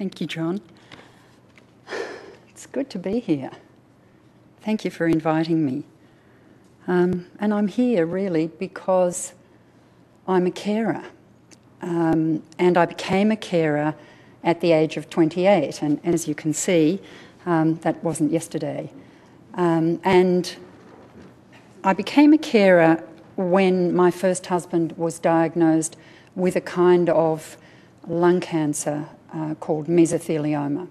Thank you, John. It's good to be here. Thank you for inviting me. And I'm here really because I'm a carer. And I became a carer at the age of 28. And as you can see, that wasn't yesterday. And I became a carer when my first husband was diagnosed with a kind of lung cancer called mesothelioma.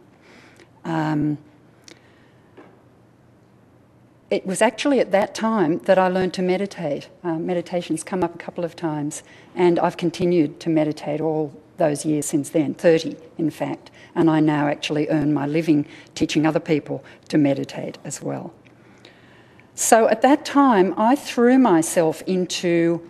It was actually at that time that I learned to meditate. Meditation's come up a couple of times, and I've continued to meditate all those years since then, 30 in fact, and I now actually earn my living teaching other people to meditate as well. So at that time, I threw myself into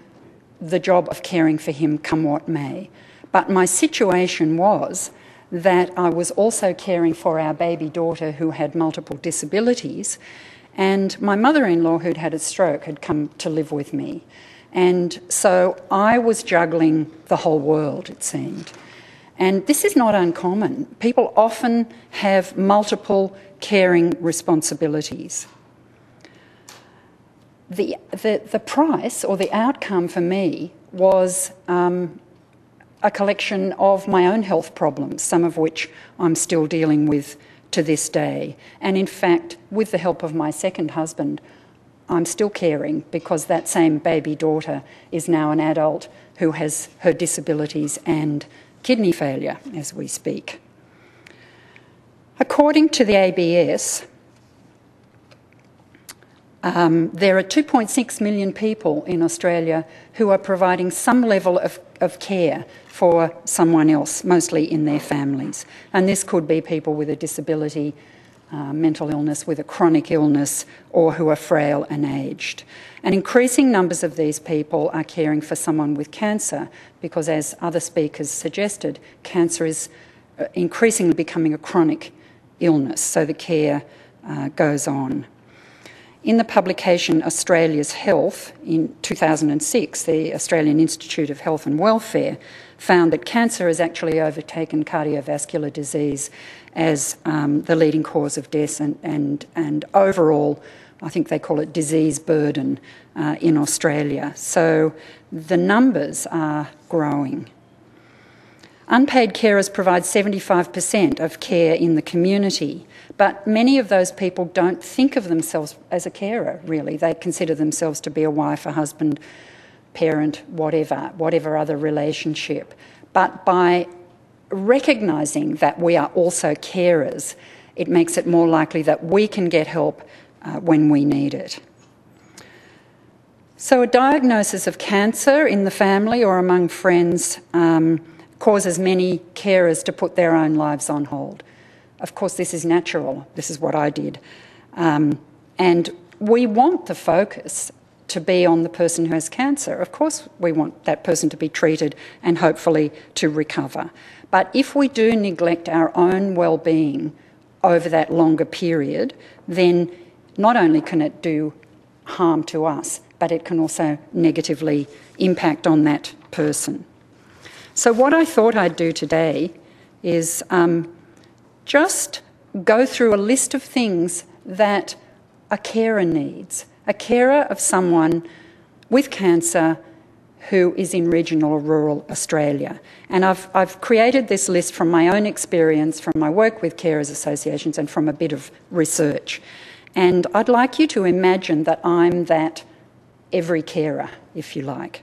the job of caring for him come what may. But my situation was that I was also caring for our baby daughter who had multiple disabilities, and my mother-in-law, who'd had a stroke, had come to live with me. And so I was juggling the whole world, it seemed. And this is not uncommon. People often have multiple caring responsibilities. The price or the outcome for me was a collection of my own health problems, some of which I'm still dealing with to this day. And in fact, with the help of my second husband, I'm still caring because that same baby daughter is now an adult who has her disabilities and kidney failure as we speak. According to the ABS, there are 2.6 million people in Australia who are providing some level of care for someone else, mostly in their families. And this could be people with a disability, mental illness, with a chronic illness, or who are frail and aged. And increasing numbers of these people are caring for someone with cancer because, as other speakers suggested, cancer is increasingly becoming a chronic illness, so the care goes on. In the publication Australia's Health in 2006, the Australian Institute of Health and Welfare found that cancer has actually overtaken cardiovascular disease as the leading cause of death and overall, I think they call it disease burden in Australia. So the numbers are growing. Unpaid carers provide 75% of care in the community, but many of those people don't think of themselves as a carer, really. They consider themselves to be a wife, a husband, parent, whatever other relationship. But by recognising that we are also carers, it makes it more likely that we can get help when we need it. So a diagnosis of cancer in the family or among friends causes many carers to put their own lives on hold. Of course, this is natural. This is what I did. And we want the focus to be on the person who has cancer. Of course, we want that person to be treated and hopefully to recover. But if we do neglect our own well-being over that longer period, then not only can it do harm to us, but it can also negatively impact on that person. So what I thought I'd do today is just go through a list of things that a carer needs. A carer of someone with cancer who is in regional or rural Australia. And I've created this list from my own experience, from my work with carers associations and from a bit of research. And I'd like you to imagine that I'm that every carer, if you like.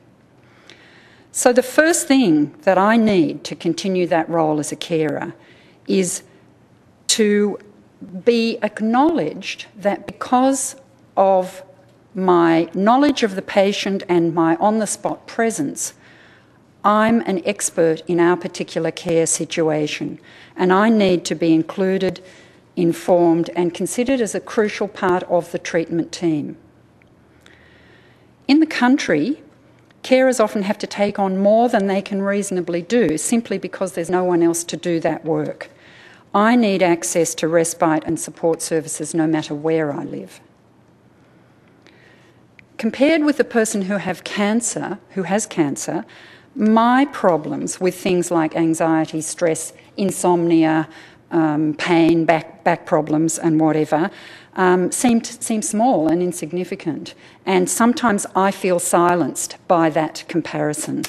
So the first thing that I need to continue that role as a carer is to be acknowledged that because of my knowledge of the patient and my on-the-spot presence, I'm an expert in our particular care situation, and I need to be included, informed, and considered as a crucial part of the treatment team. In the country, carers often have to take on more than they can reasonably do simply because there's no one else to do that work. I need access to respite and support services no matter where I live. Compared with the person who has cancer, My problems with things like anxiety, stress, insomnia, pain, back problems and whatever seem small and insignificant, and sometimes I feel silenced by that comparison.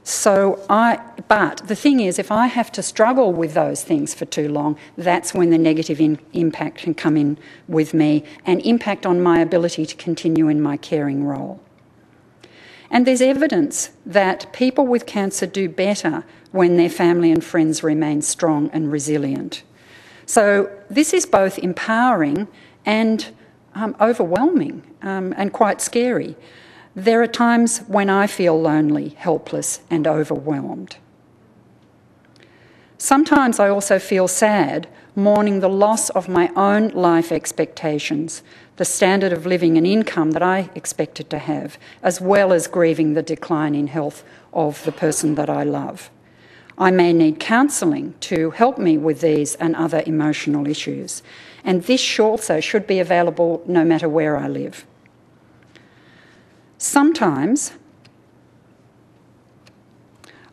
But the thing is, if I have to struggle with those things for too long, that's when the negative impact can come in with me and impact on my ability to continue in my caring role. And there's evidence that people with cancer do better when their family and friends remain strong and resilient. So this is both empowering and overwhelming and quite scary. There are times when I feel lonely, helpless and overwhelmed. Sometimes I also feel sad, mourning the loss of my own life expectations, the standard of living and income that I expected to have, as well as grieving the decline in health of the person that I love. I may need counselling to help me with these and other emotional issues, and this also should be available no matter where I live. Sometimes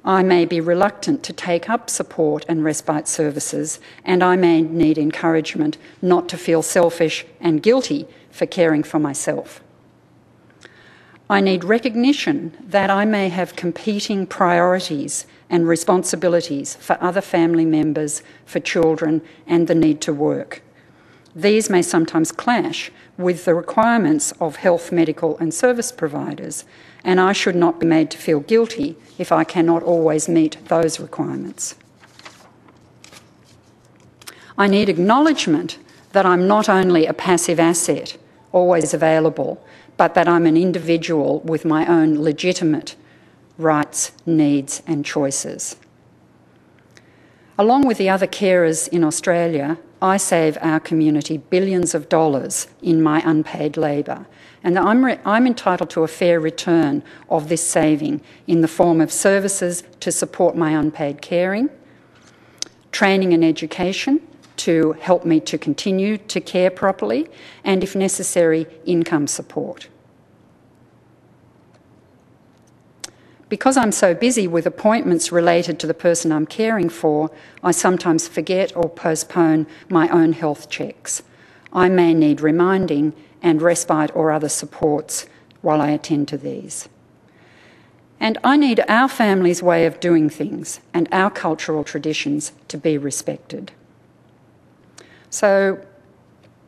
I may be reluctant to take up support and respite services, and I may need encouragement not to feel selfish and guilty for caring for myself. I need recognition that I may have competing priorities and responsibilities for other family members, for children, and the need to work. These may sometimes clash with the requirements of health, medical and service providers, and I should not be made to feel guilty if I cannot always meet those requirements. I need acknowledgement that I'm not only a passive asset, always available, but that I'm an individual with my own legitimate rights, needs and choices. Along with the other carers in Australia, I save our community billions of dollars in my unpaid labour, and I'm entitled to a fair return of this saving in the form of services to support my unpaid caring, training and education to help me to continue to care properly, and if necessary, income support. Because I'm so busy with appointments related to the person I'm caring for, I sometimes forget or postpone my own health checks. I may need reminding and respite or other supports while I attend to these. And I need our family's way of doing things and our cultural traditions to be respected. So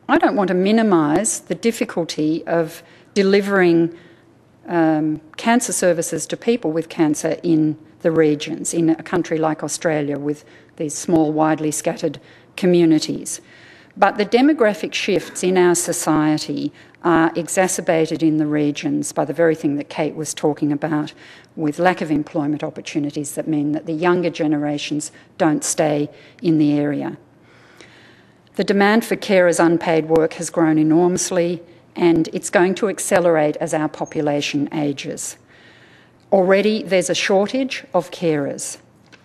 I don't want to minimise the difficulty of delivering cancer services to people with cancer in the regions, in a country like Australia with these small, widely scattered communities. But the demographic shifts in our society are exacerbated in the regions by the very thing that Kate was talking about, with lack of employment opportunities that mean that the younger generations don't stay in the area. The demand for carers' unpaid work has grown enormously, and it's going to accelerate as our population ages. Already there's a shortage of carers,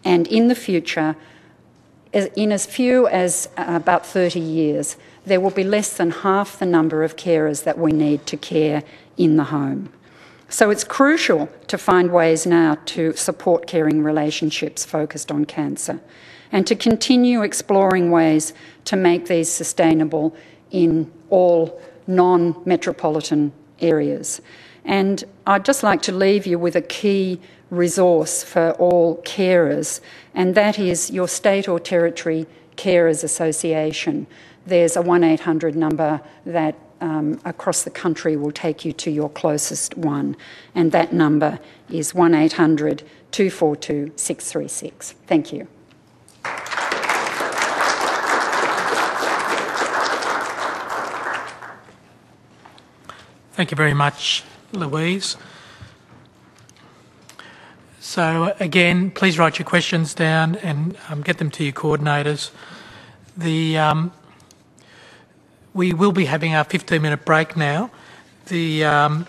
and in the future, in as few as about 30 years, there will be less than half the number of carers that we need to care in the home. So it's crucial to find ways now to support caring relationships focused on cancer, and to continue exploring ways to make these sustainable in all non-metropolitan areas. And I'd just like to leave you with a key resource for all carers, and that is your state or territory carers association. There's a 1-800 number that across the country will take you to your closest one, and that number is 1-800 242 636. Thank you. Thank you very much, Louise. So again, please write your questions down and get them to your coordinators. We will be having our 15-minute break now. I'd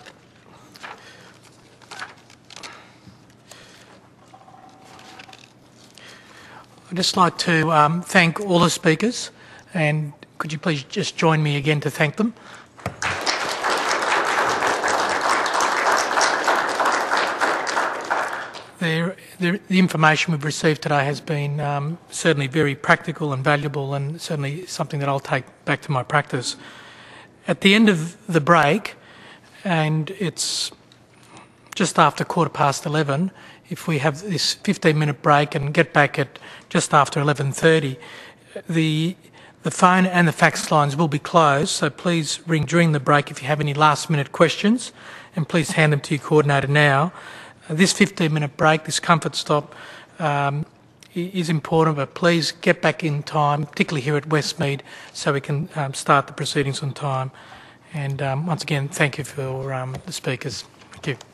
just like to thank all the speakers, and could you please just join me again to thank them? There the information we've received today has been certainly very practical and valuable, and certainly something that I'll take back to my practice. At the end of the break, and it's just after 11:15, if we have this 15-minute break and get back at just after 11:30, the phone and the fax lines will be closed, so please ring during the break if you have any last-minute questions, and please hand them to your coordinator now. This 15-minute break, this comfort stop, is important, but please get back in time, particularly here at Westmead, so we can start the proceedings on time. And once again, thank you for the speakers. Thank you.